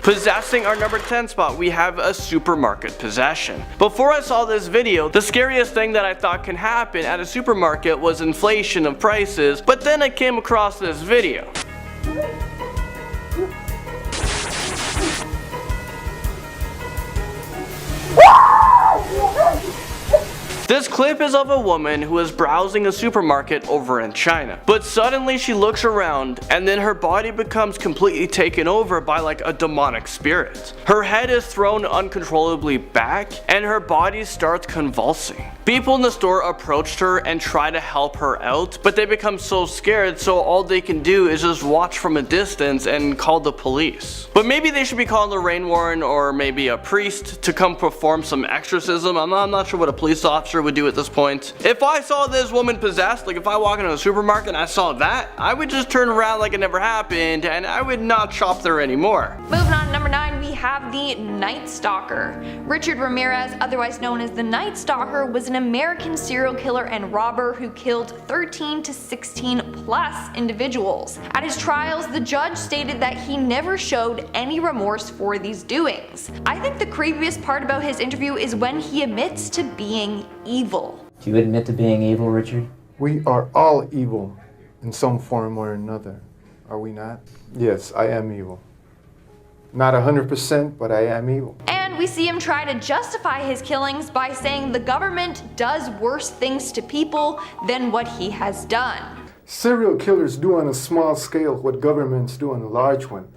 Possessing our number 10 spot, we have a supermarket possession. Before I saw this video, the scariest thing that I thought can happen at a supermarket was inflation of prices, but then I came across this video. This clip is of a woman who is browsing a supermarket over in China, but suddenly she looks around and then her body becomes completely taken over by like a demonic spirit. Her head is thrown uncontrollably back and her body starts convulsing. People in the store approached her and try to help her out, but they become so scared, so all they can do is just watch from a distance and call the police. But maybe they should be calling the rain warden or maybe a priest to come perform some exorcism. I'm not sure what a police officer would do at this point. If I saw this woman possessed, like if I walk into a supermarket and I saw that, I would just turn around like it never happened and I would not shop there anymore. Moving on to number 9, we have the Night Stalker. Richard Ramirez, otherwise known as the Night Stalker, was an American serial killer and robber who killed 13 to 16 plus individuals. At his trials, the judge stated that he never showed any remorse for these doings. I think the creepiest part about his interview is when he admits to being evil. Do you admit to being evil, Richard? We are all evil in some form or another, are we not? Yes, I am evil. Not 100%, but I am evil. And we see him try to justify his killings by saying the government does worse things to people than what he has done. Serial killers do on a small scale what governments do on a large one.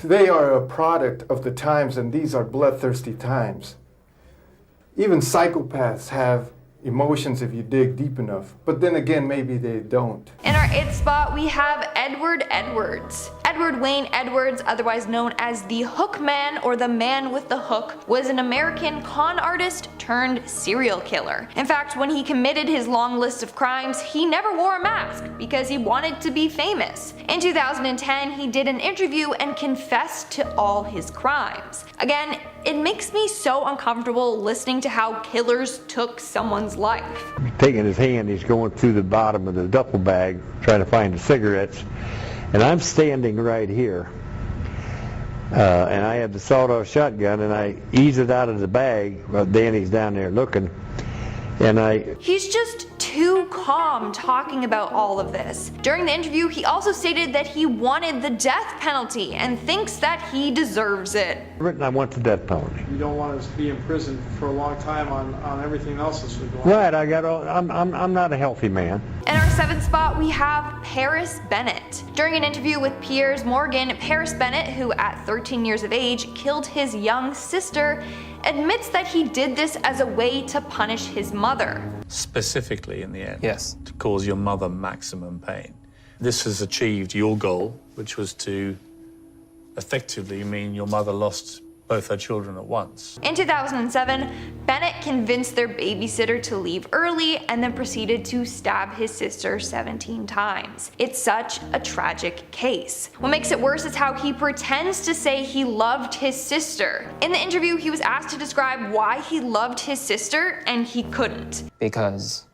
They are a product of the times, and these are bloodthirsty times. Even psychopaths have emotions if you dig deep enough, but then again, maybe they don't. In our 8th spot, we have Edward Edwards. Edward Wayne Edwards, otherwise known as the Hook Man or the Man with the Hook, was an American con artist turned serial killer. In fact, when he committed his long list of crimes, he never wore a mask because he wanted to be famous. In 2010, he did an interview and confessed to all his crimes. Again, it makes me so uncomfortable listening to how killers took someone's life. Taking his hand, he's going through the bottom of the duffel bag trying to find the cigarettes, and I'm standing right here, and I have the sawed-off shotgun, and I ease it out of the bag while Danny's down there looking, and He's just too calm talking about all of this. During the interview, he also stated that he wanted the death penalty and thinks that he deserves it. I want the death penalty. You don't want us to be in prison for a long time on everything else that's going on. Right, I'm not a healthy man. In our 7th spot, we have Paris Bennett. During an interview with Piers Morgan, Paris Bennett, who at 13 years of age killed his young sister, admits that he did this as a way to punish his mother. Specifically in the end, Yes. to cause your mother maximum pain. This has achieved your goal, which was to effectively mean your mother lost both her children at once. In 2007, Bennett convinced their babysitter to leave early and then proceeded to stab his sister 17 times. It's such a tragic case. What makes it worse is how he pretends to say he loved his sister. In the interview, he was asked to describe why he loved his sister, and he couldn't. Because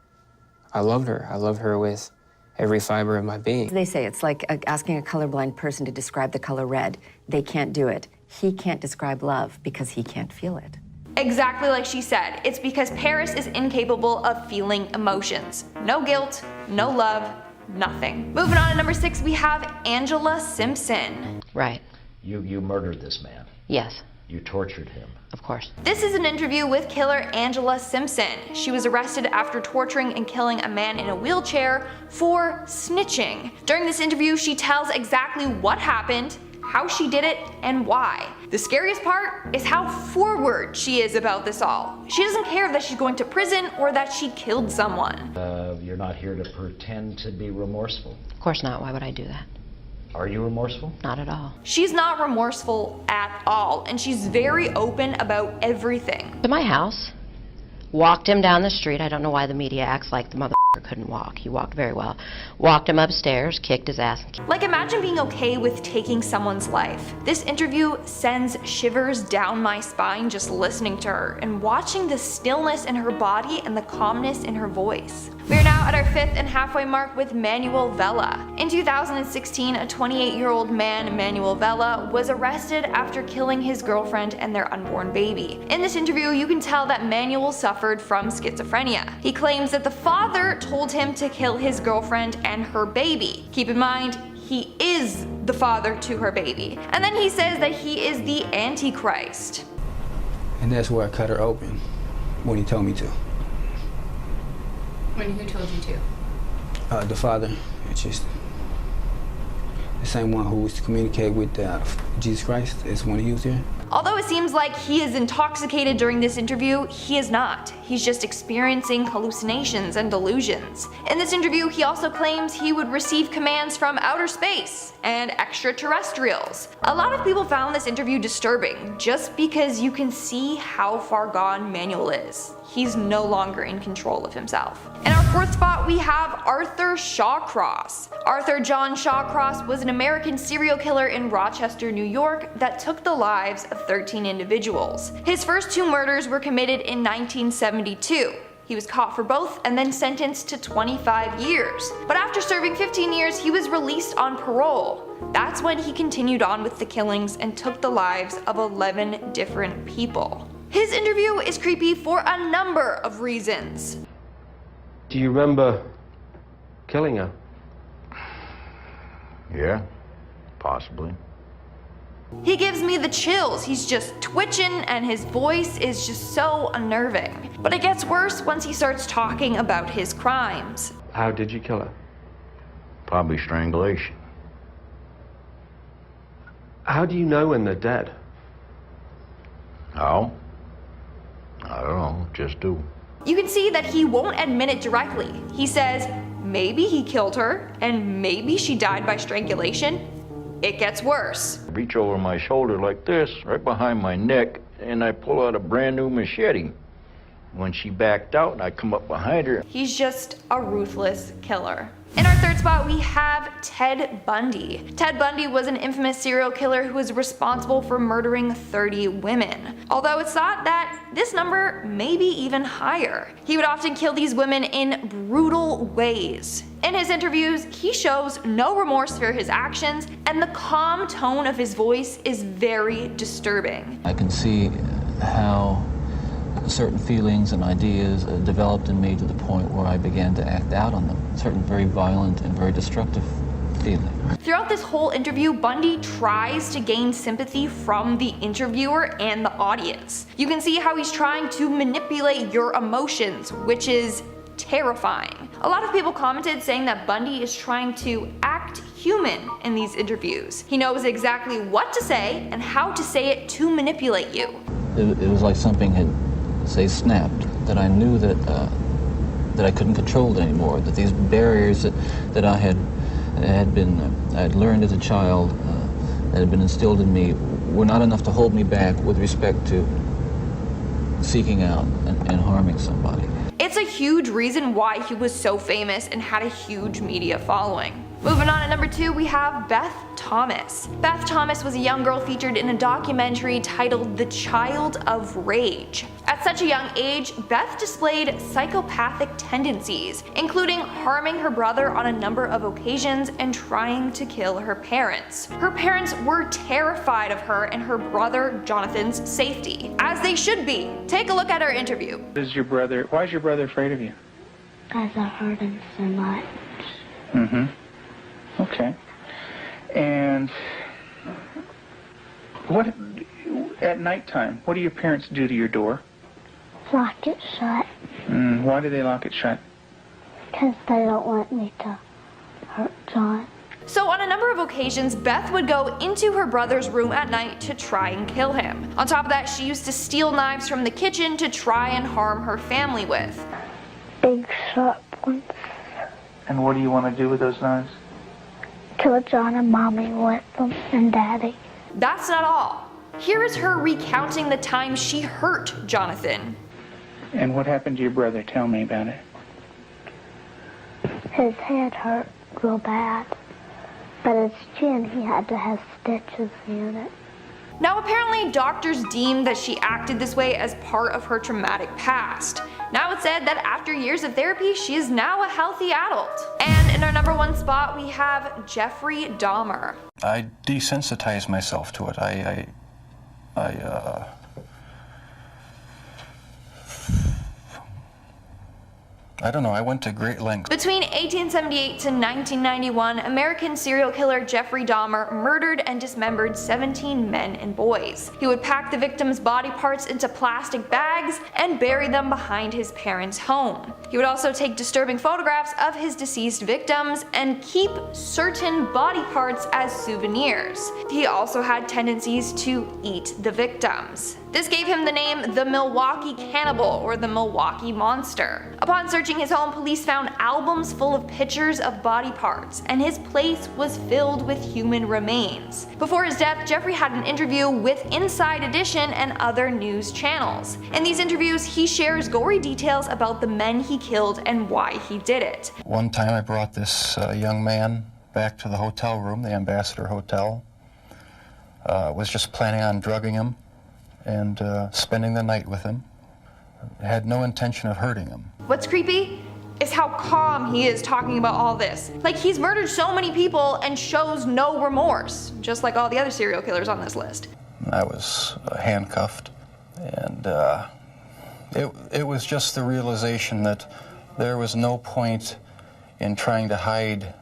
I loved her. I loved her with every fiber of my being. They say it's like asking a colorblind person to describe the color red. They can't do it. He can't describe love because he can't feel it. Exactly like she said, it's because Paris is incapable of feeling emotions. No guilt, no love, nothing. Moving on to number 6, we have Angela Simpson. Right. You murdered this man. Yes. You tortured him. Of course. This is an interview with killer Angela Simpson. She was arrested after torturing and killing a man in a wheelchair for snitching. During this interview, she tells exactly what happened, how she did it, and why. The scariest part is how forward she is about this all. She doesn't care that she's going to prison or that she killed someone. You're not here to pretend to be remorseful. Of course not. Why would I do that? Are you remorseful? Not at all. She's not remorseful at all, and she's very open about everything. To my house, walked him down the street. I don't know why the media acts like the mother couldn't walk. He walked very well. Walked him upstairs, kicked his ass. Like, imagine being okay with taking someone's life. This interview sends shivers down my spine just listening to her and watching the stillness in her body and the calmness in her voice. We are now now at our 5th and halfway mark with Emmanuel Vela. In 2016, a 28-year-old man, Emmanuel Vela, was arrested after killing his girlfriend and their unborn baby. In this interview, you can tell that Emmanuel suffered from schizophrenia. He claims that the father told him to kill his girlfriend and her baby. Keep in mind, he is the father to her baby. And then he says that he is the Antichrist. And that's where I cut her open, when he told me to. Who told you to? The father, it's just the same one who was to communicate with Jesus Christ is when he was there. Although it seems like he is intoxicated during this interview, he is not. He's just experiencing hallucinations and delusions. In this interview, he also claims he would receive commands from outer space and extraterrestrials. A lot of people found this interview disturbing just because you can see how far gone Emmanuel is. He's no longer in control of himself. In our 4th spot, we have Arthur Shawcross. Arthur John Shawcross was an American serial killer in Rochester, New York that took the lives of 13 individuals. His first 2 murders were committed in 1972. He was caught for both and then sentenced to 25 years. But after serving 15 years, he was released on parole. That's when he continued on with the killings and took the lives of 11 different people. His interview is creepy for a number of reasons. Do you remember killing her? Yeah, possibly. He gives me the chills. He's just twitching and his voice is just so unnerving. But it gets worse once he starts talking about his crimes. How did you kill her? Probably strangulation. How do you know when they're dead? How? I don't know, just do. You can see that he won't admit it directly. He says maybe he killed her and maybe she died by strangulation. It gets worse. Reach over my shoulder like this, right behind my neck, and I pull out a brand new machete. When she backed out, I come up behind her. He's just a ruthless killer. In our 3rd spot, we have Ted Bundy. Ted Bundy was an infamous serial killer who was responsible for murdering 30 women. Although it's thought that this number may be even higher. He would often kill these women in brutal ways. In his interviews, he shows no remorse for his actions, and the calm tone of his voice is very disturbing. I can see how certain feelings and ideas developed in me to the point where I began to act out on them. Certain very violent and very destructive feelings. Throughout this whole interview, Bundy tries to gain sympathy from the interviewer and the audience. You can see how he's trying to manipulate your emotions, which is terrifying. A lot of people commented saying that Bundy is trying to act human in these interviews. He knows exactly what to say and how to say it to manipulate you. It was like something had, say, snapped, that I knew that I couldn't control it anymore, that these barriers that I had learned as a child, that had been instilled in me, were not enough to hold me back with respect to seeking out and harming somebody. It's a huge reason why he was so famous and had a huge media following. Moving on at number 2, we have Beth Thomas. Beth Thomas was a young girl featured in a documentary titled The Child of Rage. At such a young age, Beth displayed psychopathic tendencies, including harming her brother on a number of occasions and trying to kill her parents. Her parents were terrified of her and her brother Jonathan's safety, as they should be. Take a look at our interview. Why is your brother afraid of you? Because I hurt him so much. Mm-hmm. Okay. And what, at nighttime, what do your parents do to your door? Lock it shut. Why do they lock it shut? Because they don't want me to hurt John. So on a number of occasions, Beth would go into her brother's room at night to try and kill him. On top of that, she used to steal knives from the kitchen to try and harm her family with. Big sharp ones. And what do you want to do with those knives? Kill John and Mommy with them, and Daddy. That's not all. Here is her recounting the time she hurt Jonathan. And what happened to your brother? Tell me about it. His head hurt real bad, but his chin, he had to have stitches in it. Now apparently doctors deemed that she acted this way as part of her traumatic past. Now it's said that after years of therapy, she is now a healthy adult. And in our #1 spot, we have Jeffrey Dahmer. I desensitized myself to it. I don't know, I went to great lengths. Between 1878 to 1991, American serial killer Jeffrey Dahmer murdered and dismembered 17 men and boys. He would pack the victims' body parts into plastic bags and bury them behind his parents' home. He would also take disturbing photographs of his deceased victims and keep certain body parts as souvenirs. He also had tendencies to eat the victims. This gave him the name the Milwaukee Cannibal or the Milwaukee Monster. Upon searching his home, police found albums full of pictures of body parts, and his place was filled with human remains. Before his death, Jeffrey had an interview with Inside Edition and other news channels. In these interviews, he shares gory details about the men he killed and why he did it. One time I brought this young man back to the hotel room, the Ambassador Hotel. Was just planning on drugging him and spending the night with him. I had no intention of hurting him. What's creepy is how calm he is talking about all this. Like, he's murdered so many people and shows no remorse, just like all the other serial killers on this list. I was handcuffed, and it was just the realization that there was no point in trying to hide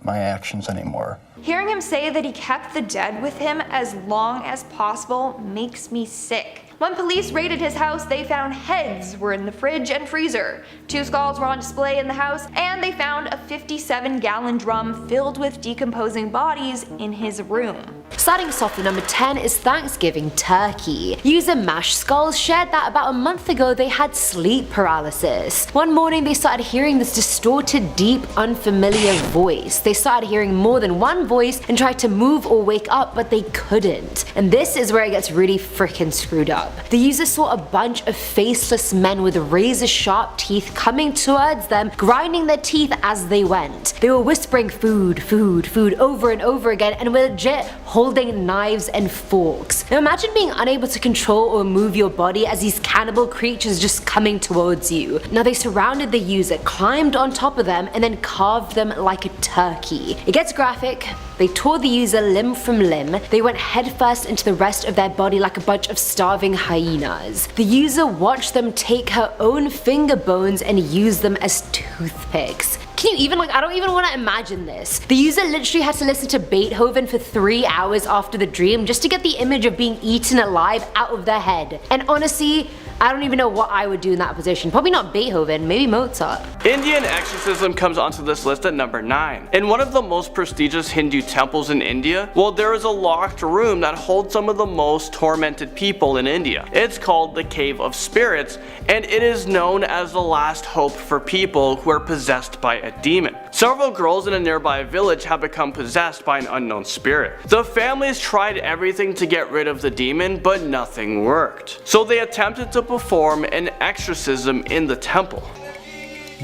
my actions anymore. Hearing him say that he kept the dead with him as long as possible makes me sick. When police raided his house, they found heads were in the fridge and freezer, 2 skulls were on display in the house, and they found a 57-gallon drum filled with decomposing bodies in his room. Starting us off at number 10 is Thanksgiving turkey. User Mash Skulls shared that about a month ago they had sleep paralysis. One morning they started hearing this distorted, deep, unfamiliar voice. They started hearing more than one voice and tried to move or wake up, but they couldn't. And this is where it gets really freaking screwed up. The user saw a bunch of faceless men with razor-sharp teeth coming towards them, grinding their teeth as they went. They were whispering food, food, food over and over again, and were legit holding knives and forks. Now imagine being unable to control or move your body as these cannibal creatures just coming towards you. Now they surrounded the user, climbed on top of them, and then carved them like a turkey. It gets graphic. They tore the user limb from limb. They went headfirst into the rest of their body like a bunch of starving hyenas. The user watched them take her own finger bones and use them as toothpicks. Can you even, I don't even want to imagine this. The user literally had to listen to Beethoven for 3 hours after the dream just to get the image of being eaten alive out of their head. And honestly, I don't even know what I would do in that position. Probably not Beethoven, maybe Mozart. Indian exorcism comes onto this list at number 9. In one of the most prestigious Hindu temples in India, well, there is a locked room that holds some of the most tormented people in India. It's called the Cave of Spirits, and it is known as the last hope for people who are possessed by a demon. Several girls in a nearby village have become possessed by an unknown spirit. The families tried everything to get rid of the demon, but nothing worked. So they attempted to perform an exorcism in the temple.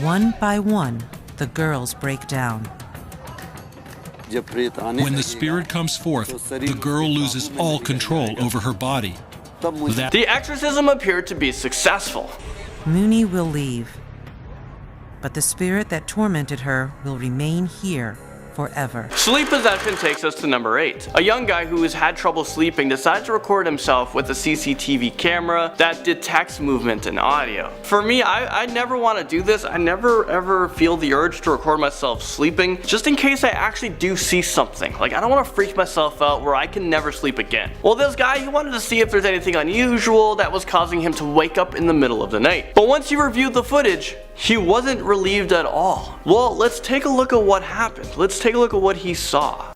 One by one, the girls break down. When the spirit comes forth, the girl loses all control over her body. The exorcism appeared to be successful. Mooney will leave, but the spirit that tormented her will remain here forever. Sleep possession takes us to number 8. A young guy who has had trouble sleeping decides to record himself with a CCTV camera that detects movement and audio. For me, I never want to do this. I never ever feel the urge to record myself sleeping, just in case I actually do see something. Like, I don't want to freak myself out where I can never sleep again. Well, this guy, he wanted to see if there's anything unusual that was causing him to wake up in the middle of the night. But once he reviewed the footage, he wasn't relieved at all. Well, let's take a look at what happened. Let's take a look at what he saw.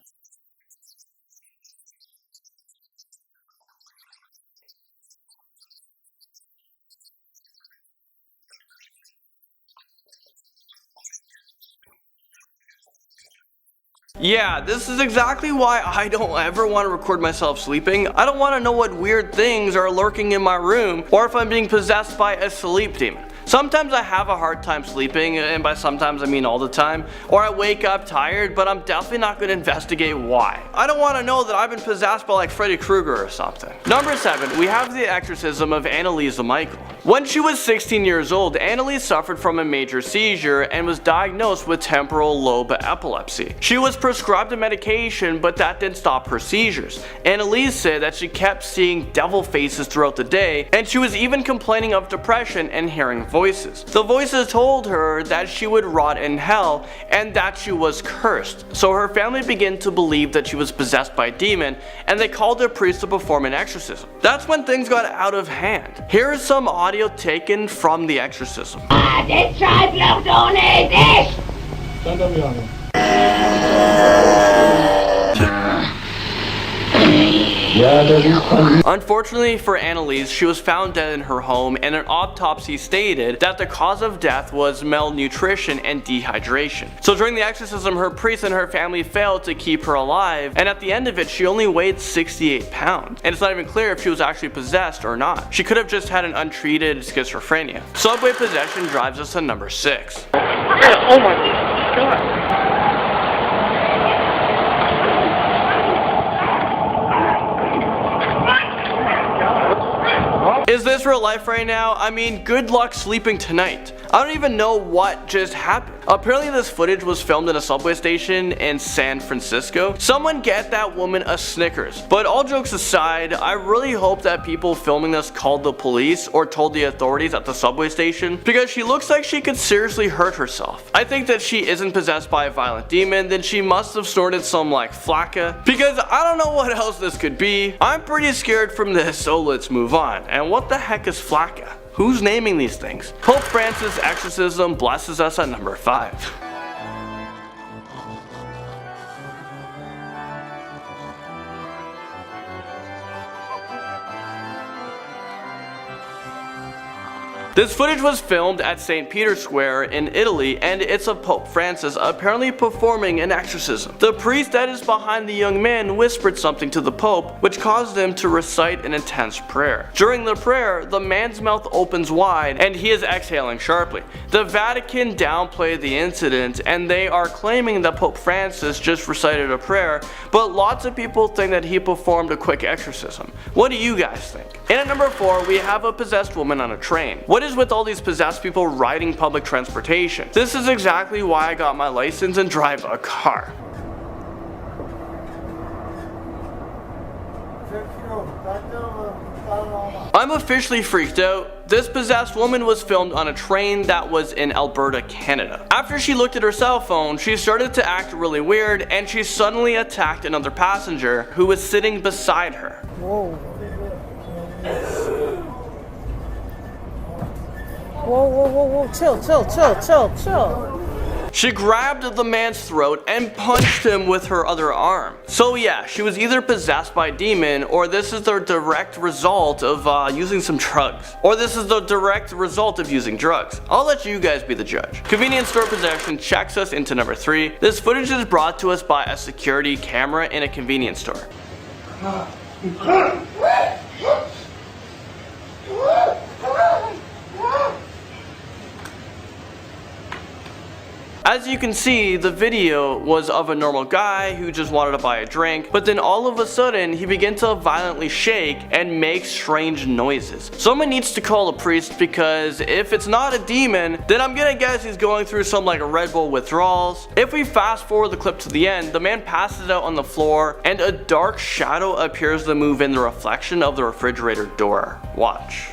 Yeah, this is exactly why I don't ever want to record myself sleeping. I don't want to know what weird things are lurking in my room or if I'm being possessed by a sleep demon. Sometimes I have a hard time sleeping, and by sometimes I mean all the time, or I wake up tired, but I'm definitely not going to investigate why. I don't want to know that I've been possessed by like Freddy Krueger or something. Number 7, we have the exorcism of Annalise Michael. When she was 16 years old, Annalise suffered from a major seizure and was diagnosed with temporal lobe epilepsy. She was prescribed a medication, but that didn't stop her seizures. Annalise said that she kept seeing devil faces throughout the day, and she was even complaining of depression and hearing voices. The voices told her that she would rot in hell and that she was cursed. So her family began to believe that she was possessed by a demon, and they called a priest to perform an exorcism. That's when things got out of hand. Here is some audio taken from the exorcism. Unfortunately for Annalise, she was found dead in her home, and an autopsy stated that the cause of death was malnutrition and dehydration. So during the exorcism, her priest and her family failed to keep her alive, and at the end of it, she only weighed 68 pounds. And it's not even clear if she was actually possessed or not. She could have just had an untreated schizophrenia. Subway possession drives us to number 6. Oh my god. Is this real life right now? I mean, good luck sleeping tonight. I don't even know what just happened. Apparently this footage was filmed in a subway station in San Francisco. Someone get that woman a Snickers. But all jokes aside, I really hope that people filming this called the police or told the authorities at the subway station, because she looks like she could seriously hurt herself. I think that she isn't possessed by a violent demon, then she must have snorted some like flakka, because I don't know what else this could be. I'm pretty scared from this, so let's move on. And what the heck is flakka? Who's naming these things? Pope Francis' exorcism blesses us at number 5. This footage was filmed at St. Peter's Square in Italy, and it's of Pope Francis apparently performing an exorcism. The priest that is behind the young man whispered something to the Pope, which caused him to recite an intense prayer. During the prayer, the man's mouth opens wide and he is exhaling sharply. The Vatican downplayed the incident, and they are claiming that Pope Francis just recited a prayer, but lots of people think that he performed a quick exorcism. What do you guys think? And at number 4, we have a possessed woman on a train. What is with all these possessed people riding public transportation? This is exactly why I got my license and drive a car. I'm officially freaked out. This possessed woman was filmed on a train that was in Alberta, Canada. After she looked at her cell phone, she started to act really weird, and she suddenly attacked another passenger who was sitting beside her. Whoa. Whoa, chill. She grabbed the man's throat and punched him with her other arm. So yeah, she was either possessed by a demon, or this is the direct result of using some drugs. Or this is the direct result of using drugs. I'll let you guys be the judge. Convenience store possession checks us into number 3. This footage is brought to us by a security camera in a convenience store. As you can see, the video was of a normal guy who just wanted to buy a drink, but then all of a sudden he began to violently shake and make strange noises. Someone needs to call a priest, because if it's not a demon, then I'm gonna guess he's going through some like Red Bull withdrawals. If we fast forward the clip to the end, the man passes out on the floor and a dark shadow appears to move in the reflection of the refrigerator door. Watch.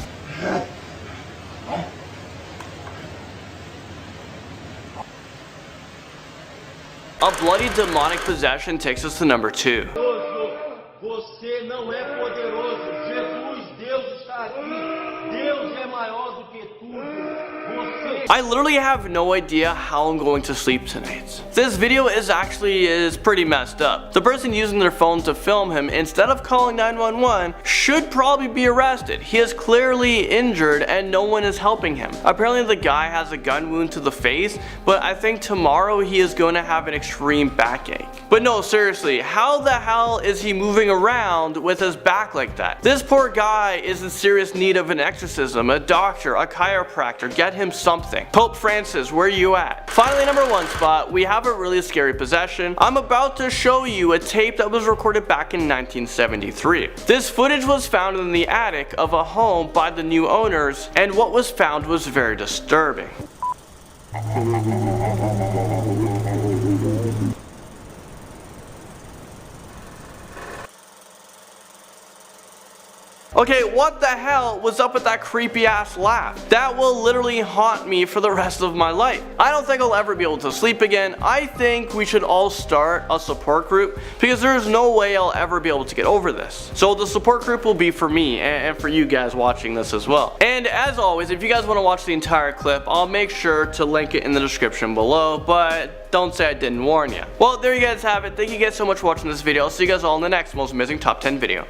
A bloody demonic possession takes us to number 2. Você não é poderoso. Jesus, Deus está aqui. Deus é maior do que tudo. I literally have no idea how I'm going to sleep tonight. This video is pretty messed up. The person using their phone to film him, instead of calling 911, should probably be arrested. He is clearly injured and no one is helping him. Apparently the guy has a gun wound to the face, but I think tomorrow he is going to have an extreme backache. But no, seriously, how the hell is he moving around with his back like that? This poor guy is in serious need of an exorcism, a doctor, a chiropractor. Get him him something. Pope Francis, where you at? Finally, number 1 spot, we have a really scary possession. I'm about to show you a tape that was recorded back in 1973. This footage was found in the attic of a home by the new owners, and what was found was very disturbing. Okay, what the hell was up with that creepy ass laugh? That will literally haunt me for the rest of my life. I don't think I'll ever be able to sleep again. I think we should all start a support group because there's no way I'll ever be able to get over this. So the support group will be for me and for you guys watching this as well. And as always, if you guys want to watch the entire clip, I'll make sure to link it in the description below, but don't say I didn't warn you. Well, there you guys have it. Thank you guys so much for watching this video. I'll see you guys all in the next most amazing top 10 video.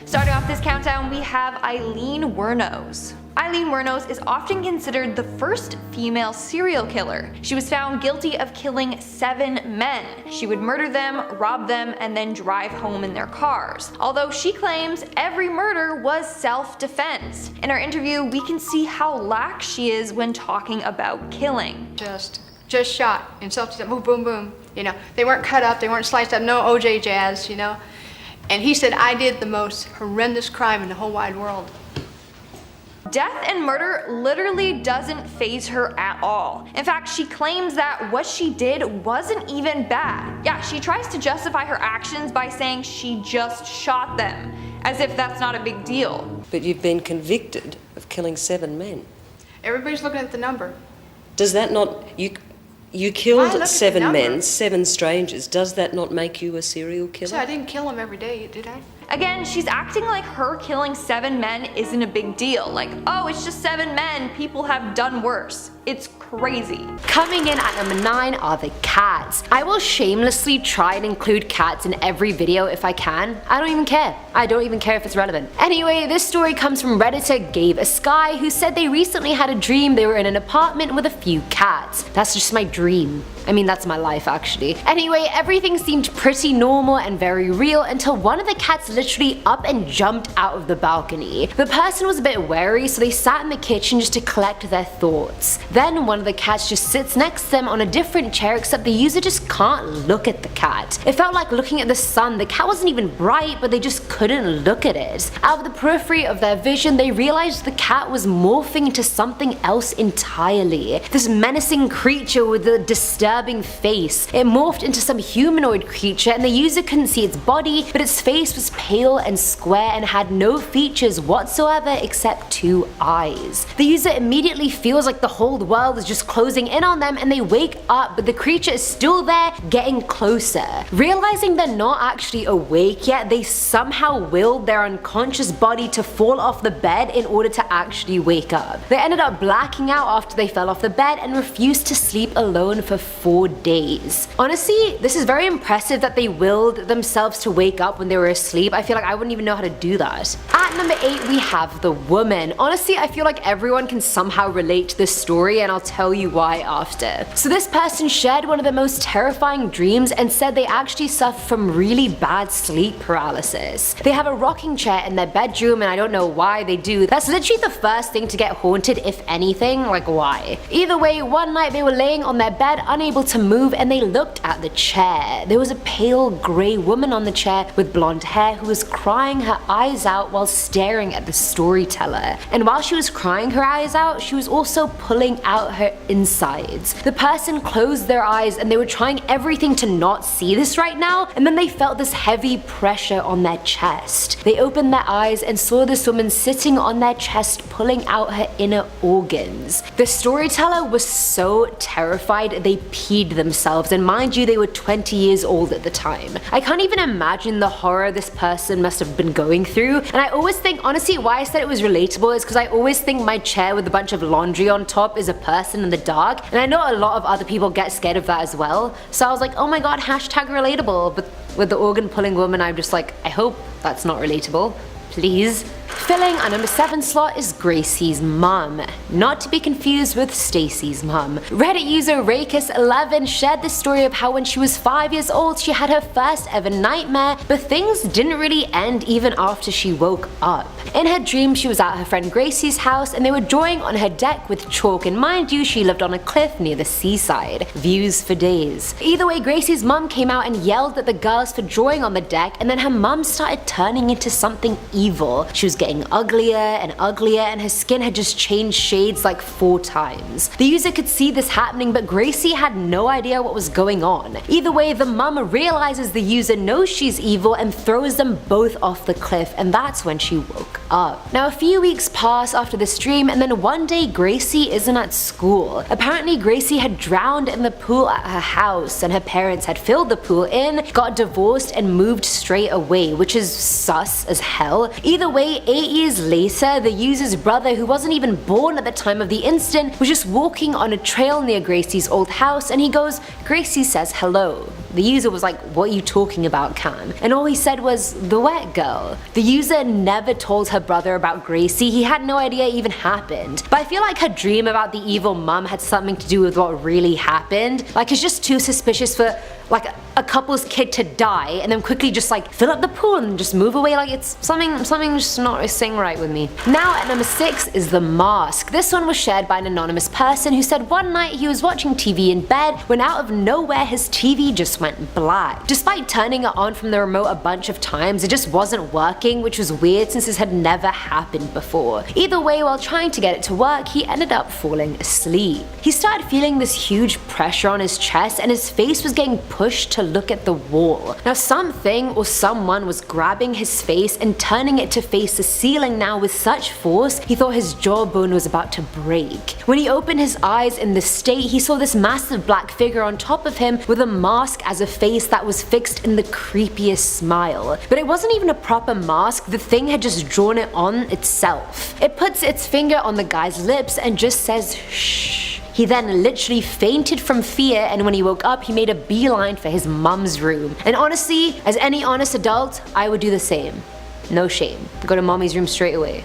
Starting off this countdown, we have Eileen Wuornos. Eileen Wuornos is often considered the first female serial killer. She was found guilty of killing 7 men. She would murder them, rob them, and then drive home in their cars. Although she claims every murder was self-defense. In our interview, we can see how lax she is when talking about killing. Just shot in self-defense, boom, boom, boom. You know, they weren't cut up, they weren't sliced up, no OJ jazz, you know. And he said, I did the most horrendous crime in the whole wide world. Death and murder literally doesn't faze her at all. In fact, she claims that what she did wasn't even bad. Yeah, she tries to justify her actions by saying she just shot them, as if that's not a big deal. But you've been convicted of killing 7 men. Everybody's looking at the number. Does that not, you killed 7 men, 7 strangers. Does that not make you a serial killer? So I didn't kill them every day, did I? Again, she's acting like her killing 7 men isn't a big deal. Like, oh, it's just 7 men, people have done worse. It's crazy. Coming in at number 9 are the cats. I will shamelessly try and include cats in every video if I can. I don't even care. I don't even care if it's relevant. Anyway, this story comes from Redditor Gave a Sky, who said they recently had a dream they were in an apartment with a few cats. That's just my dream. I mean, that's my life actually. Anyway, everything seemed pretty normal and very real until one of the cats literally up and jumped out of the balcony. The person was a bit wary, so they sat in the kitchen just to collect their thoughts. Then one of the cats just sits next to them on a different chair, except the user just can't look at the cat. It felt like looking at the sun. The cat wasn't even bright, but they just couldn't look at it. Out of the periphery of their vision, they realized the cat was morphing into something else entirely. This menacing creature with a disturbing face. It morphed into some humanoid creature, and the user couldn't see its body, but its face was pale and square and had no features whatsoever except 2 eyes. The user immediately feels like the whole world is just closing in on them, and they wake up, but the creature is still there, getting closer. Realizing they're not actually awake yet, they somehow willed their unconscious body to fall off the bed in order to actually wake up. They ended up blacking out after they fell off the bed and refused to sleep alone for 4 days. Honestly, this is very impressive that they willed themselves to wake up when they were asleep. I feel like I wouldn't even know how to do that. At number 8, we have the woman. Honestly, I feel like everyone can somehow relate to this story, and I'll tell you why after. So this person shared one of the most terrifying dreams and said they actually suffer from really bad sleep paralysis. They have a rocking chair in their bedroom, and I don't know why they do. That's literally the first thing to get haunted, if anything. Like, why? Either way, one night they were laying on their bed unable to move, and they looked at the chair. There was a pale grey woman on the chair with blonde hair who was crying her eyes out while staring at the storyteller. And while she was crying her eyes out, she was also pulling out her insides. The person closed their eyes, and they were trying everything to not see this right now, and then they felt this heavy pressure on their chest. They opened their eyes and saw this woman sitting on their chest pulling out her inner organs. The storyteller was so terrified they peed themselves, and mind you, they were 20 years old at the time. I can't even imagine the horror this person person must have been going through. And I always think, honestly, why I said it was relatable is because I always think my chair with a bunch of laundry on top is a person in the dark, and I know a lot of other people get scared of that as well. So I was like, oh my god, hashtag relatable. But with the organ pulling woman, I'm just like, I hope that's not relatable. Please. Filling our number 7 slot is Gracie's mum, not to be confused with Stacy's mum. Reddit user Rakis11 shared the story of how when she was 5 years old she had her first ever nightmare, but things didn't really end even after she woke up. In her dream she was at her friend Gracie's house and they were drawing on her deck with chalk, and mind you, she lived on a cliff near the seaside. Views for days. Either way, Gracie's mum came out and yelled at the girls for drawing on the deck, and then her mum started turning into something evil. She was getting uglier and uglier, and her skin had just changed shades like 4 times. The user could see this happening, but Gracie had no idea what was going on. Either way, the mum realizes the user knows she's evil and throws them both off the cliff, and that's when she woke up. Now a few weeks pass after this dream, and then one day Gracie isn't at school. Apparently Gracie had drowned in the pool at her house, and her parents had filled the pool in, got divorced, and moved straight away, which is sus as hell. Either way, 8 years later, the user's brother, who wasn't even born at the time of the incident, was just walking on a trail near Gracie's old house, and he goes, "Gracie says hello." The user was like, "What are you talking about, Cam?" And all he said was, "The wet girl." The user never told her brother about Gracie. He had no idea it even happened. But I feel like her dream about the evil mum had something to do with what really happened. Like, it's just too suspicious for like a couple's kid to die and then quickly just like fill up the pool and just move away. Like, it's something just not sitting right with me. Now at number 6 is The Mask. This one was shared by an anonymous person who said one night he was watching TV in bed when out of nowhere his TV just went black. Despite turning it on from the remote a bunch of times, it just wasn't working, which was weird since this had never happened before. Either way, while trying to get it to work, he ended up falling asleep. He started feeling this huge pressure on his chest and his face was getting pushed to look at the wall. Now something or someone was grabbing his face and turning it to face the ceiling now with such force he thought his jawbone was about to break. When he opened his eyes in this state, he saw this massive black figure on top of him with a mask as a face that was fixed in the creepiest smile. But it wasn't even a proper mask, the thing had just drawn it on itself. It puts its finger on the guy's lips and just says shh. He then literally fainted from fear, and when he woke up he made a beeline for his mum's room. And honestly, as any honest adult, I would do the same. No shame. Go to mommy's room straight away.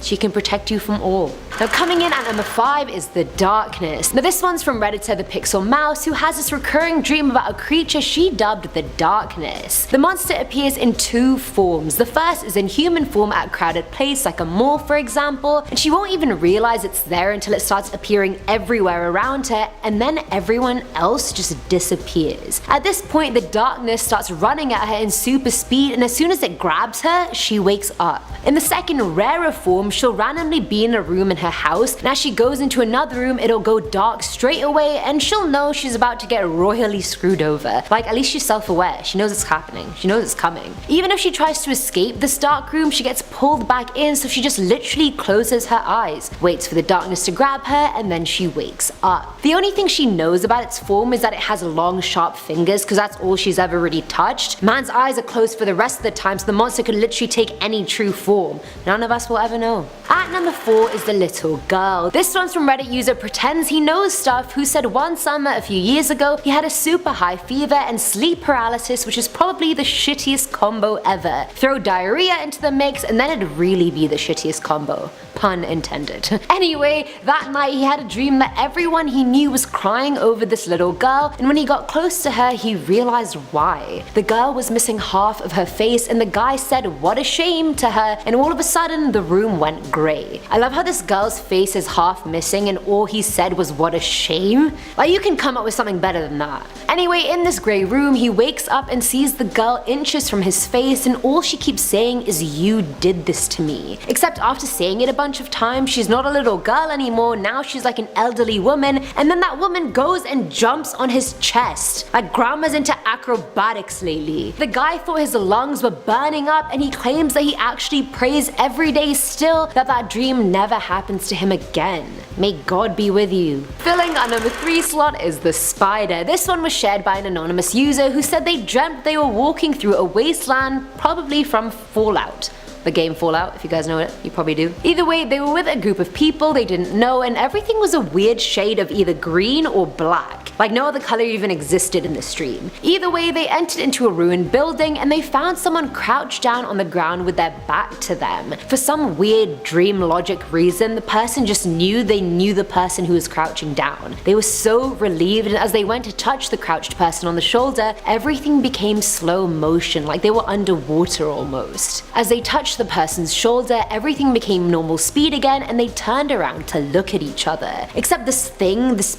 She can protect you from all. Now coming in at number 5 is The Darkness. Now this one's from Redditor The Pixel Mouse, who has this recurring dream about a creature she dubbed The Darkness. The monster appears in 2 forms. The first is in human form at a crowded place like a mall for example, and she won't even realize it's there until it starts appearing everywhere around her, and then everyone else just disappears. At this point the darkness starts running at her in super speed, and as soon as it grabs her, she wakes up. In the second rarer form, she'll randomly be in a room in her house, and as she goes into another room it'll go dark straight away and she'll know she's about to get royally screwed over. Like, at least she's self-aware, she knows it's happening, she knows it's coming. Even if she tries to escape this dark room, she gets pulled back in, so she just literally closes her eyes, waits for the darkness to grab her, and then she wakes up. The only thing she knows about its form is that it has long sharp fingers, because that's all she's ever really touched. Man's eyes are closed for the rest of the time, so the monster could literally take any true form. None of us will ever know. At number 4 is The Little Girl. This one's from Reddit user Pretends He Knows Stuff, who said one summer a few years ago he had a super high fever and sleep paralysis, which is probably the shittiest combo ever. Throw diarrhea into the mix and then it'd really be the shittiest combo. Pun intended. Anyway, that night he had a dream that everyone he knew was crying over this little girl, and when he got close to her he realized why. The girl was missing half of her face, and the guy said "what a shame" to her, and all of a sudden the room went grey. I love how this girl's face is half missing and all he said was "what a shame." Like, you can come up with something better than that. Anyway, in this grey room he wakes up and sees the girl inches from his face, and all she keeps saying is "you did this to me." Except after saying it a bunch of times, she's not a little girl anymore, now she's like an elderly woman, and then that woman goes and jumps on his chest. Like, grandma's into acrobatics lately. The guy thought his lungs were burning up, and he claims that he actually prays every day still that that dream never happens to him again. May God be with you. Filling our number 3 slot is the spider. This one was shared by an anonymous user who said they dreamt they were walking through a wasteland, probably from Fallout. The game Fallout, if you guys know it, you probably do. Either way, they were with a group of people they didn't know, and everything was a weird shade of either green or black. Like no other color even existed in this dream. Either way, they entered into a ruined building and they found someone crouched down on the ground with their back to them. For some weird dream logic reason, the person just knew they knew the person who was crouching down. They were so relieved, and as they went to touch the crouched person on the shoulder, everything became slow motion, like they were underwater almost. As they touched the person's shoulder, everything became normal speed again, and they turned around to look at each other. Except this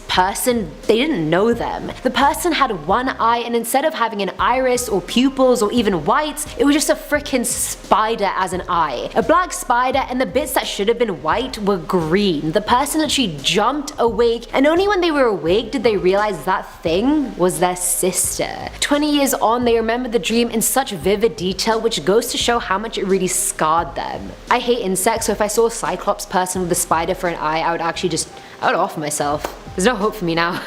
person, they didn't know them. The person had one eye, and instead of having an iris or pupils or even whites, it was just a freaking spider as an eye. A black spider, and the bits that should have been white were green. The person literally jumped awake, and only when they were awake did they realize that thing was their sister. 20 years on, they remember the dream in such vivid detail, which goes to show how much it really scarred them. I hate insects, so if I saw a cyclops person with a spider for an eye, I would off myself. There's no hope for me now.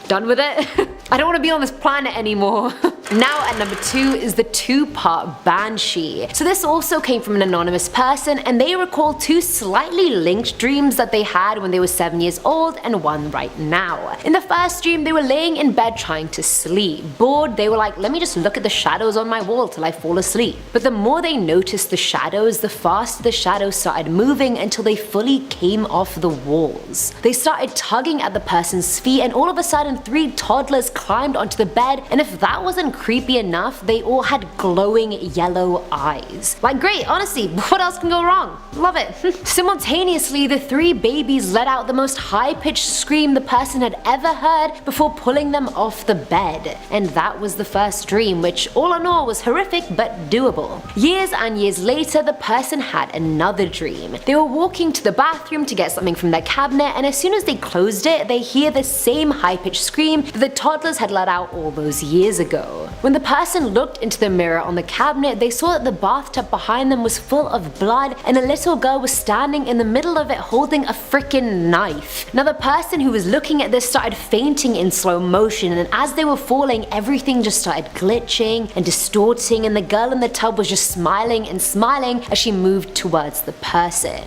Done with it. I don't want to be on this planet anymore. Now at number 2 is the TwoPart Banshee. So this also came from an anonymous person, and they recall 2 slightly linked dreams that they had when they were 7 years old and one right now. In the first dream, they were laying in bed trying to sleep. Bored, they were like, let me just look at the shadows on my wall till I fall asleep. But the more they noticed the shadows, the faster the shadows started moving until they fully came off the walls. They started tugging at the person's feet, and all of a sudden 3 toddlers climbed onto the bed, and if that wasn't creepy enough, they all had glowing yellow eyes. Like great, honestly, what else can go wrong? Love it. Simultaneously, the 3 babies let out the most high-pitched scream the person had ever heard before pulling them off the bed. And that was the first dream, which all in all was horrific but doable. Years and years later, the person had another dream. They were walking to the bathroom to get something from their cabinet, and as soon as they closed it, they hear the same high-pitched scream that the toddlers had let out all those years ago. When the person looked into the mirror on the cabinet, they saw that the bathtub behind them was full of blood, and a little girl was standing in the middle of it holding a freaking knife. Now the person who was looking at this started fainting in slow motion, and as they were falling, everything just started glitching and distorting, and the girl in the tub was just smiling and smiling as she moved towards the person.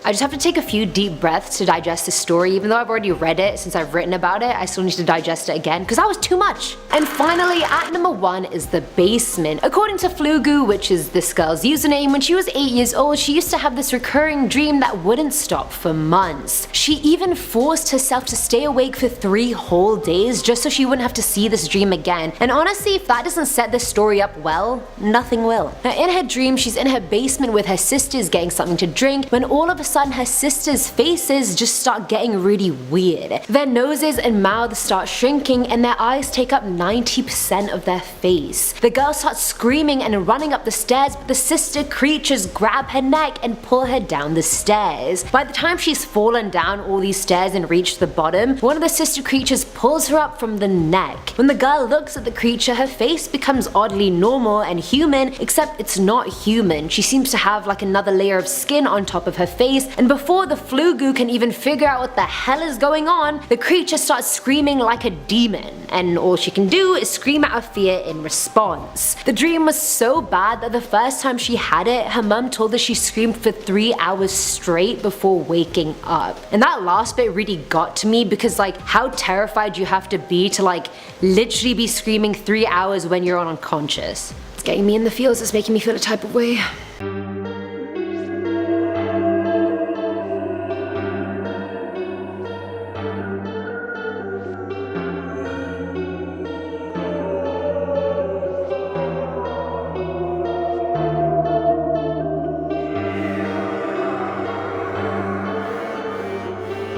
I just have to take a few deep breaths to digest this story. Even though I've already read it since I've written about it, I still need to digest it again because that was too much. And finally, at number 1 is the basement. According to Flugu, which is this girl's username, when she was 8 years old, she used to have this recurring dream that wouldn't stop for months. She even forced herself to stay awake for 3 whole days just so she wouldn't have to see this dream again. And honestly, if that doesn't set this story up well, nothing will. Now in her dream, she's in her basement with her sisters getting something to drink when all of a sudden her sisters' faces just start getting really weird. Their noses and mouths start shrinking, and their eyes take up 90% of their face. The girl starts screaming and running up the stairs, but the sister creatures grab her neck and pull her down the stairs. By the time she's fallen down all these stairs and reached the bottom, one of the sister creatures pulls her up from the neck. When the girl looks at the creature, her face becomes oddly normal and human, except it's not human. She seems to have like another layer of skin on top of her face, and before the Flugu can even figure out what the hell is going on, the creature starts screaming like a demon, and all she can do is scream out of fear in response. The dream was so bad that the first time she had it, her mum told her she screamed for 3 hours straight before waking up. And that last bit really got to me because like how terrified you have to be to like literally be screaming 3 hours when you're unconscious. It's getting me in the feels, it's making me feel a type of way.